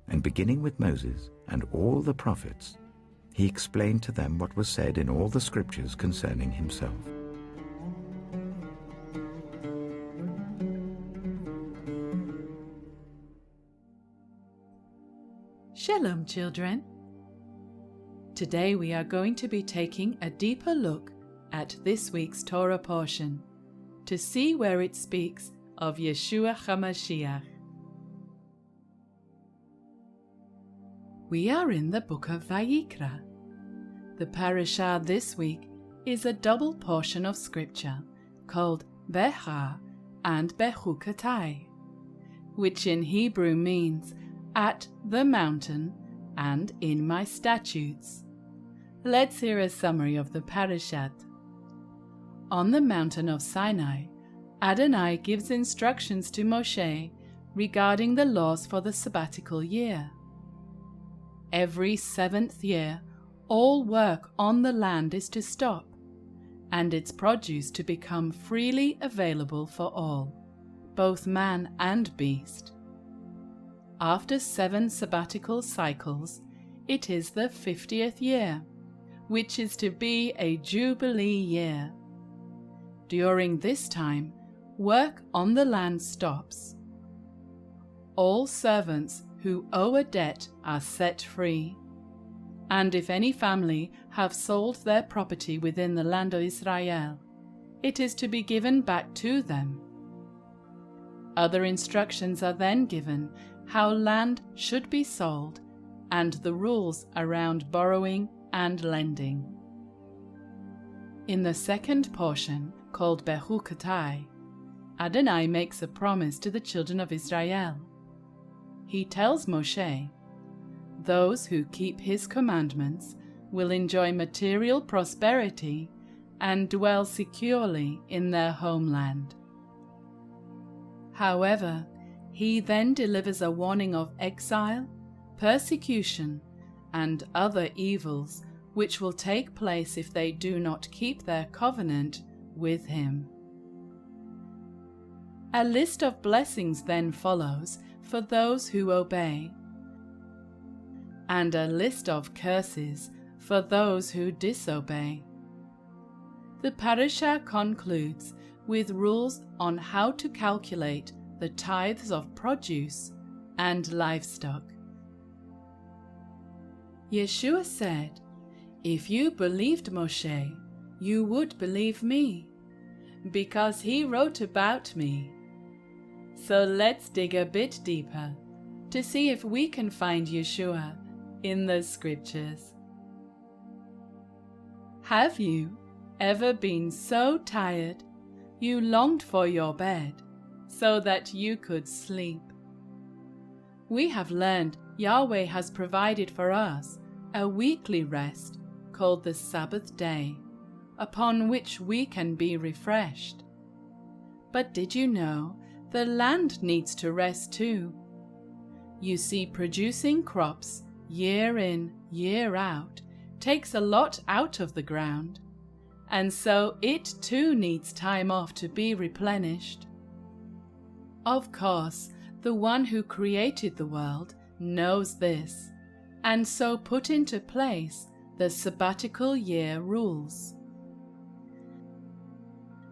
and beginning with Moses and all the prophets, he explained to them what was said in all the scriptures concerning himself. Shalom, children. Today we are going to be taking a deeper look at this week's Torah portion to see where it speaks of Yeshua Ha'Mashiach. We are in the book of Vayikra. The parashah this week is a double portion of scripture called Behar and Bechukotai, which in Hebrew means at the mountain and in my statutes. Let's hear a summary of the parashat. On the mountain of Sinai, Adonai gives instructions to Moshe regarding the laws for the sabbatical year. Every 7th year, all work on the land is to stop, and its produce to become freely available for all, both man and beast. After 7 sabbatical cycles, it is the 50th year, which is to be a Jubilee Year. During this time, work on the land stops. All servants who owe a debt are set free, and if any family have sold their property within the land of Israel, it is to be given back to them. Other instructions are then given how land should be sold and the rules around borrowing and lending. In the second portion, called Bechukotai, Adonai makes a promise to the children of Israel. He tells Moshe, "Those who keep his commandments will enjoy material prosperity and dwell securely in their homeland." However, he then delivers a warning of exile, persecution, and other evils which will take place if they do not keep their covenant with him. A list of blessings then follows for those who obey, and a list of curses for those who disobey. The parashah concludes with rules on how to calculate the tithes of produce and livestock. Yeshua said, "If you believed Moshe, you would believe me, because he wrote about me." So let's dig a bit deeper to see if we can find Yeshua in the scriptures. Have you ever been so tired you longed for your bed so that you could sleep? We have learned Yahweh has provided for us a weekly rest called the Sabbath day, upon which we can be refreshed. But did you know the land needs to rest too? You see, producing crops year in, year out takes a lot out of the ground, and so it too needs time off to be replenished. Of course, the one who created the world knows this, and so put into place the sabbatical year rules.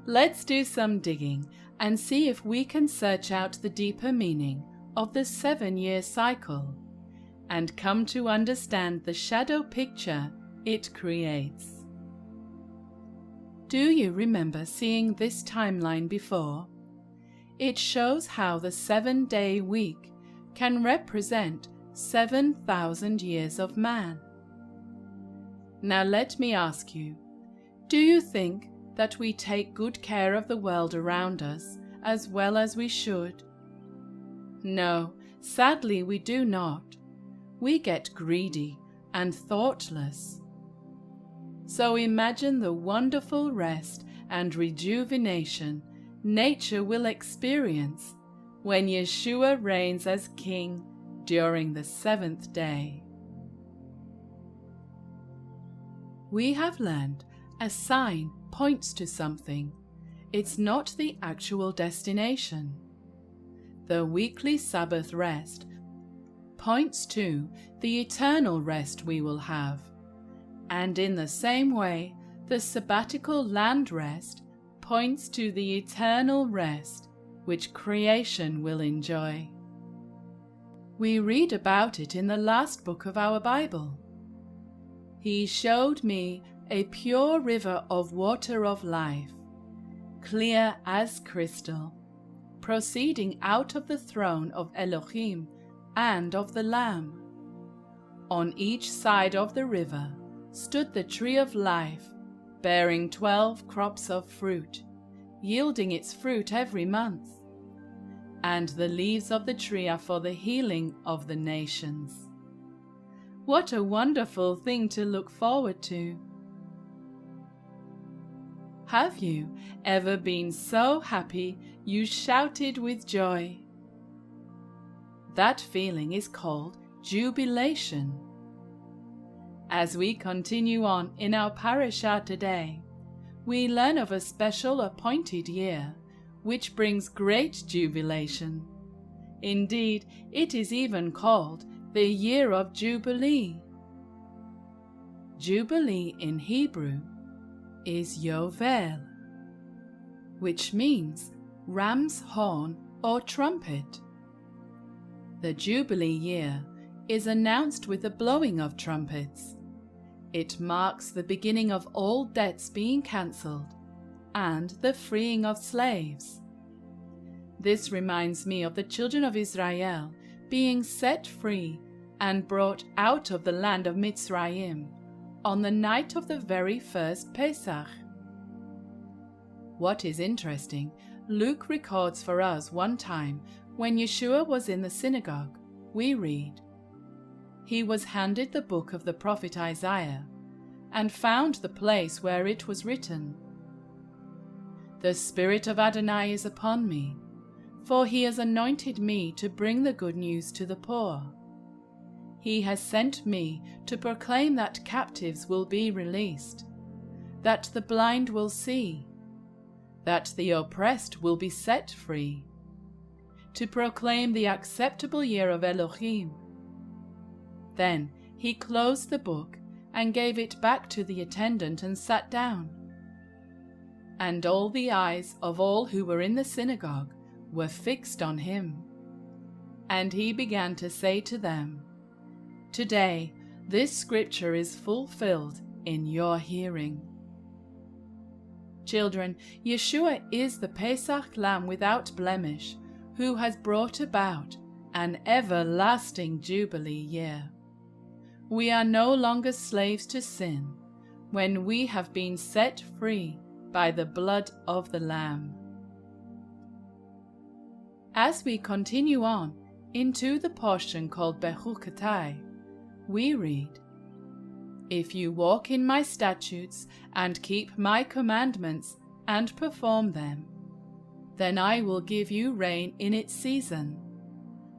Let's do some digging and see if we can search out the deeper meaning of the 7-year cycle and come to understand the shadow picture it creates. Do you remember seeing this timeline before? It shows how the 7-day week can represent 7,000 years of man. Now let me ask you, do you think that we take good care of the world around us as well as we should? No, sadly we do not. We get greedy and thoughtless. So imagine the wonderful rest and rejuvenation nature will experience when Yeshua reigns as King during the 7th day. We have learned a sign points to something. It's not the actual destination. The weekly Sabbath rest points to the eternal rest we will have. And in the same way, the sabbatical land rest points to the eternal rest which creation will enjoy. We read about it in the last book of our Bible. He showed me a pure river of water of life, clear as crystal, proceeding out of the throne of Elohim and of the Lamb. On each side of the river stood the tree of life, bearing 12 crops of fruit, yielding its fruit every month. And the leaves of the tree are for the healing of the nations. What a wonderful thing to look forward to! Have you ever been so happy you shouted with joy? That feeling is called jubilation. As we continue on in our parashah today, we learn of a special appointed year which brings great jubilation. Indeed, it is even called the year of Jubilee. Jubilee in Hebrew is Yovel, which means ram's horn or trumpet. The Jubilee year is announced with the blowing of trumpets. It marks the beginning of all debts being cancelled and the freeing of slaves. This reminds me of the children of Israel being set free and brought out of the land of Mitzrayim on the night of the very first Pesach. What is interesting, Luke records for us one time when Yeshua was in the synagogue. We read, "He was handed the book of the prophet Isaiah and found the place where it was written, 'The Spirit of Adonai is upon me, for he has anointed me to bring the good news to the poor. He has sent me to proclaim that captives will be released, that the blind will see, that the oppressed will be set free, to proclaim the acceptable year of Elohim.' Then he closed the book and gave it back to the attendant and sat down. And all the eyes of all who were in the synagogue were fixed on him. And he began to say to them, 'Today this scripture is fulfilled in your hearing.'" Children, Yeshua is the Pesach Lamb without blemish, who has brought about an everlasting Jubilee year. We are no longer slaves to sin when we have been set free by the blood of the Lamb. As we continue on into the portion called Bechukotai, we read, "If you walk in my statutes and keep my commandments and perform them, then I will give you rain in its season.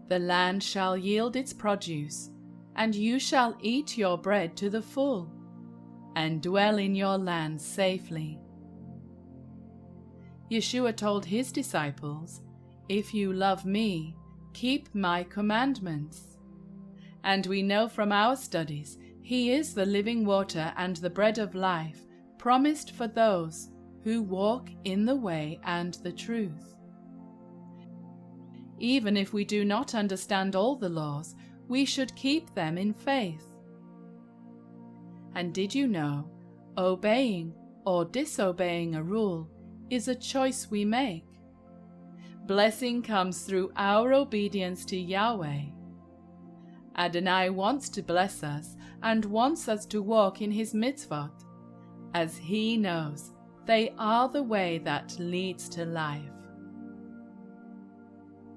The land shall yield its produce, and you shall eat your bread to the full, and dwell in your land safely." Yeshua told his disciples, "If you love me, keep my commandments." And we know from our studies, he is the living water and the bread of life promised for those who walk in the way and the truth. Even if we do not understand all the laws, we should keep them in faith. And did you know, obeying or disobeying a rule is a choice we make? Blessing comes through our obedience to Yahweh. Adonai wants to bless us and wants us to walk in his mitzvot, as he knows they are the way that leads to life.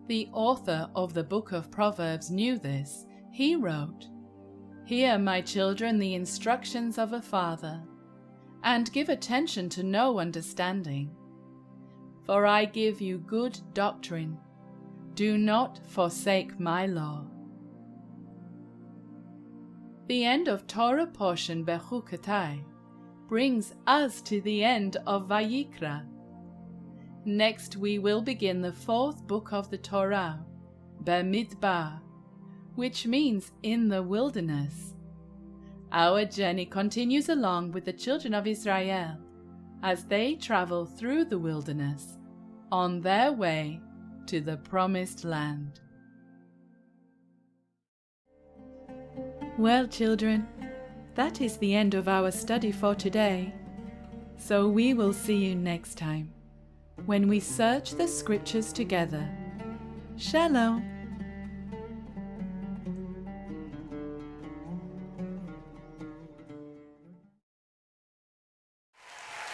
The author of the book of Proverbs knew this. He wrote, "Hear, my children, the instructions of a father, and give attention to no understanding. For I give you good doctrine. Do not forsake my law." The end of Torah Portion Bechukotai brings us to the end of Vayikra. Next we will begin the fourth book of the Torah, Bamidbar, which means in the wilderness. Our journey continues along with the children of Israel as they travel through the wilderness on their way to the promised land. Well, children, that is the end of our study for today. So we will see you next time when we search the scriptures together. Shalom.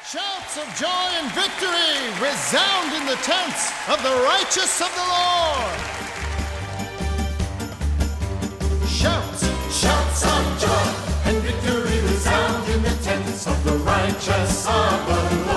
Shouts of joy and victory resound in the tents of the righteous of the Lord. Shouts of joy and victory resound in the tents of the righteous of the Lord.